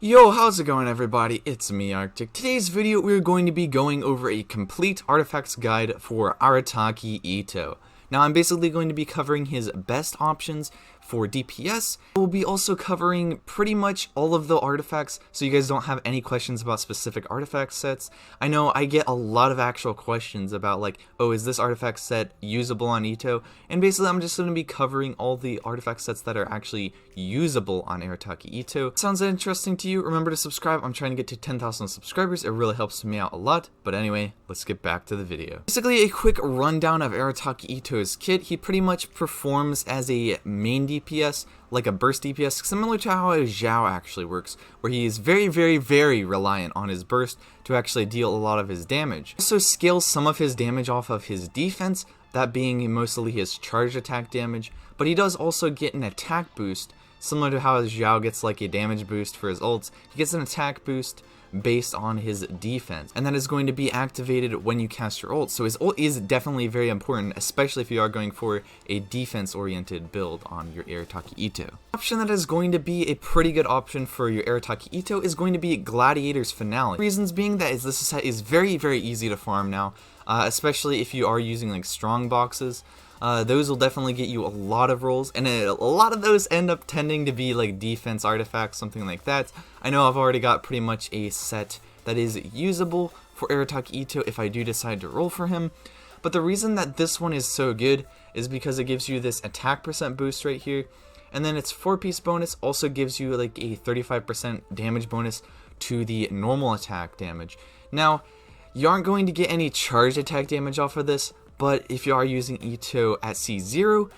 Yo, how's it going everybody? It's me, Arctic. Today's video we're going to be going over a complete artifacts guide for Arataki Itto. Now I'm basically going to be covering his best options for DPS. We'll be also covering pretty much all of the artifacts so you guys don't have any questions about specific artifact sets. I know I get a lot of actual questions about like, oh, is this artifact set usable on Itto? And basically I'm just going to be covering all the artifact sets that are actually usable on Arataki Itto. Sounds interesting to you? Remember to subscribe. I'm trying to get to 10,000 subscribers. It really helps me out a lot. But anyway, let's get back to the video. Basically a quick rundown of Arataki Itto's kit. He pretty much performs as a main DPS, like a burst DPS, similar to how a Zhao actually works, where he is very reliant on his burst to actually deal a lot of his damage. Also scales some of his damage off of his defense, that being mostly his charge attack damage, but he does also get an attack boost, similar to how Zhao gets like a damage boost for his ults. He gets an attack boost based on his defense, and that is going to be activated when you cast your ult. So his ult is definitely very important, especially if you are going for a defense oriented build on your Arataki Itto. Option that is going to be a pretty good option for your Arataki Itto is going to be Gladiators Finale. Reasons being that this set is very easy to farm now, especially if you are using like strong boxes. Those will definitely get you a lot of rolls, and a lot of those end up tending to be like defense artifacts, something like that. I know I've already got pretty much a set that is usable for Arataki Itto if I do decide to roll for him, but the reason that this one is so good is because it gives you this attack percent boost right here, and then its 4-piece bonus also gives you like a 35% damage bonus to the normal attack damage. Now, you aren't going to get any charge attack damage off of this, but if you are using Itto at C0,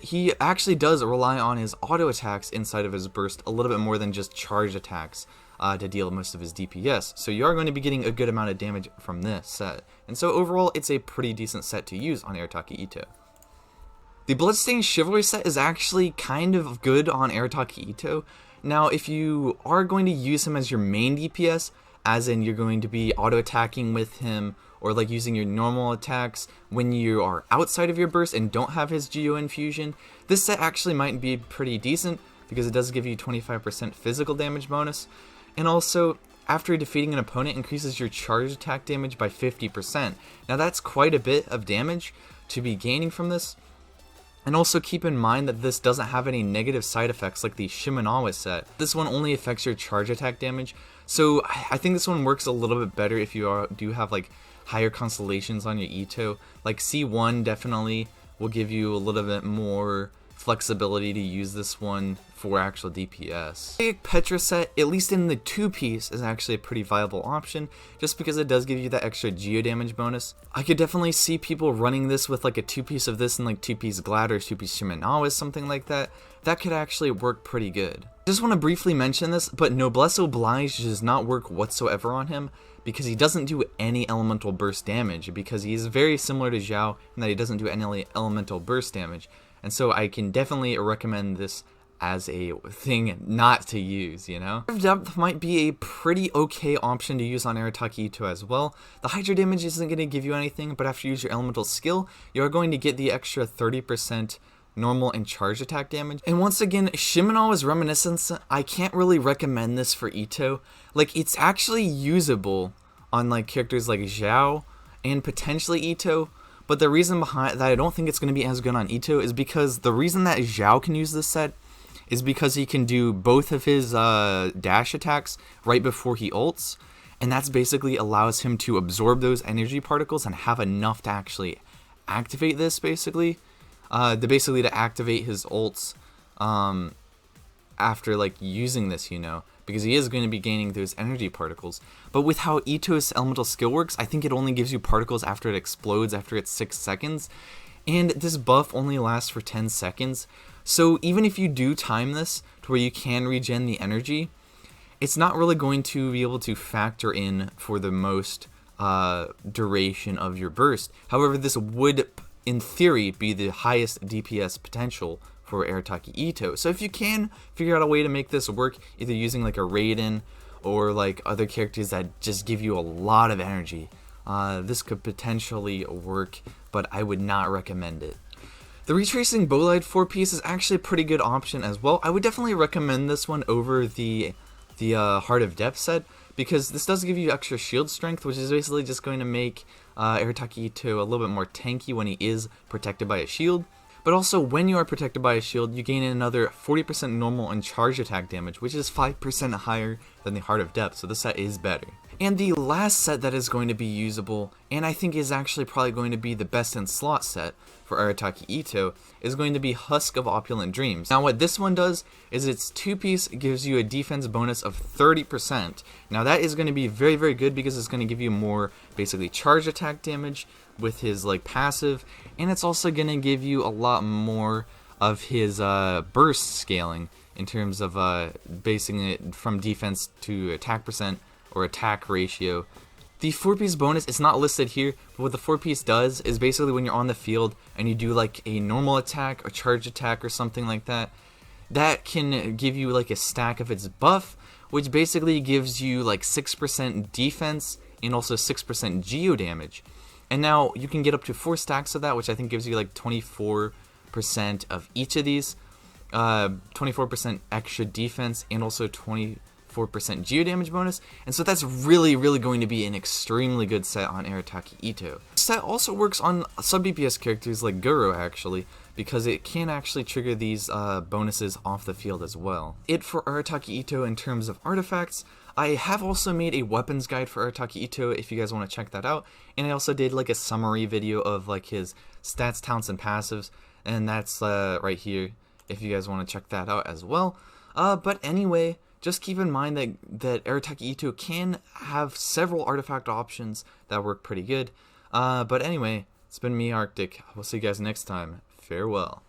he actually does rely on his auto attacks inside of his burst a little bit more than just charge attacks to deal most of his DPS. So you are going to be getting a good amount of damage from this set. And so overall, it's a pretty decent set to use on Arataki Itto. The Bloodstained Chivalry set is actually kind of good on Arataki Itto. Now, if you are going to use him as your main DPS, as in you're going to be auto attacking with him, or like using your normal attacks when you are outside of your burst and don't have his Geo infusion, this set actually might be pretty decent because it does give you 25% physical damage bonus, and also after defeating an opponent increases your charge attack damage by 50%. Now that's quite a bit of damage to be gaining from this. And also keep in mind that this doesn't have any negative side effects like the Shimano set. This one only affects your charge attack damage, so I think this one works a little bit better if you do have like higher constellations on your Itto. Like C1 definitely will give you a little bit more flexibility to use this one for actual DPS. Petra Set, at least in the 2-piece, is actually a pretty viable option just because it does give you that extra Geo damage bonus. I could definitely see people running this with like a 2-piece of this and like 2-piece Glad or 2-piece Shimano, something like that. That could actually work pretty good. Just want to briefly mention this, but Noblesse Oblige does not work whatsoever on him because he doesn't do any elemental burst damage, because he is very similar to Zhao in that he doesn't do any elemental burst damage. And so I can definitely recommend this as a thing not to use, you know? Depth might be a pretty okay option to use on Arataki Itto as well. The Hydra damage isn't going to give you anything, but after you use your elemental skill, you're going to get the extra 30% normal and charge attack damage. And once again, Shimano's Reminiscence, I can't really recommend this for Itto. Like, it's actually usable on like characters like Zhao and potentially Itto, but the reason behind that I don't think it's going to be as good on Itto is because the reason that Zhao can use this set is because he can do both of his dash attacks right before he ults, and that's basically allows him to absorb those energy particles and have enough to actually activate this basically. To activate his ults after like using this, you know, because he is going to be gaining those energy particles. But with how Itto's elemental skill works, I think it only gives you particles after it explodes after it's 6 seconds, and this buff only lasts for 10 seconds. So even if you do time this to where you can regen the energy, it's not really going to be able to factor in for the most duration of your burst. However, this would in theory be the highest DPS potential for Arataki Itto. So if you can figure out a way to make this work, either using like a Raiden or like other characters that just give you a lot of energy, this could potentially work, but I would not recommend it. The Retracing Bolide 4-piece is actually a pretty good option as well. I would definitely recommend this one over the the Heart of Depth set, because this does give you extra shield strength, which is basically just going to make Arataki Itto a little bit more tanky when he is protected by a shield. But also, when you are protected by a shield, you gain another 40% normal and charge attack damage, which is 5% higher than the Heart of Depth, so this set is better. And the last set that is going to be usable, and I think is actually probably going to be the best in slot set for Arataki Itto, is going to be Husk of Opulent Dreams. Now what this one does is its 2-piece gives you a defense bonus of 30%. Now that is going to be very, very good because it's going to give you more basically charge attack damage with his like passive, and it's also going to give you a lot more of his burst scaling in terms of basing it from defense to attack percent or attack ratio. The 4-piece bonus is not listed here, but what the 4-piece does is basically when you're on the field and you do like a normal attack or charge attack or something like that, that can give you like a stack of its buff, which basically gives you like 6% defense and also 6% geo damage. And now you can get up to 4 stacks of that, which I think gives you like 24% of each of these, 24% extra defense and also 24% geo damage bonus, and so that's really, really going to be an extremely good set on Arataki Itto. This set also works on sub DPS characters like Guro actually, because it can actually trigger these bonuses off the field as well. It for Arataki Itto in terms of artifacts. I have also made a weapons guide for Arataki Itto if you guys want to check that out, and I also did like a summary video of like his stats, talents, and passives, and that's right here if you guys want to check that out as well. But anyway, just keep in mind that Arataki Itto can have several artifact options that work pretty good. But anyway, it's been me, Arctic. We'll see you guys next time. Farewell.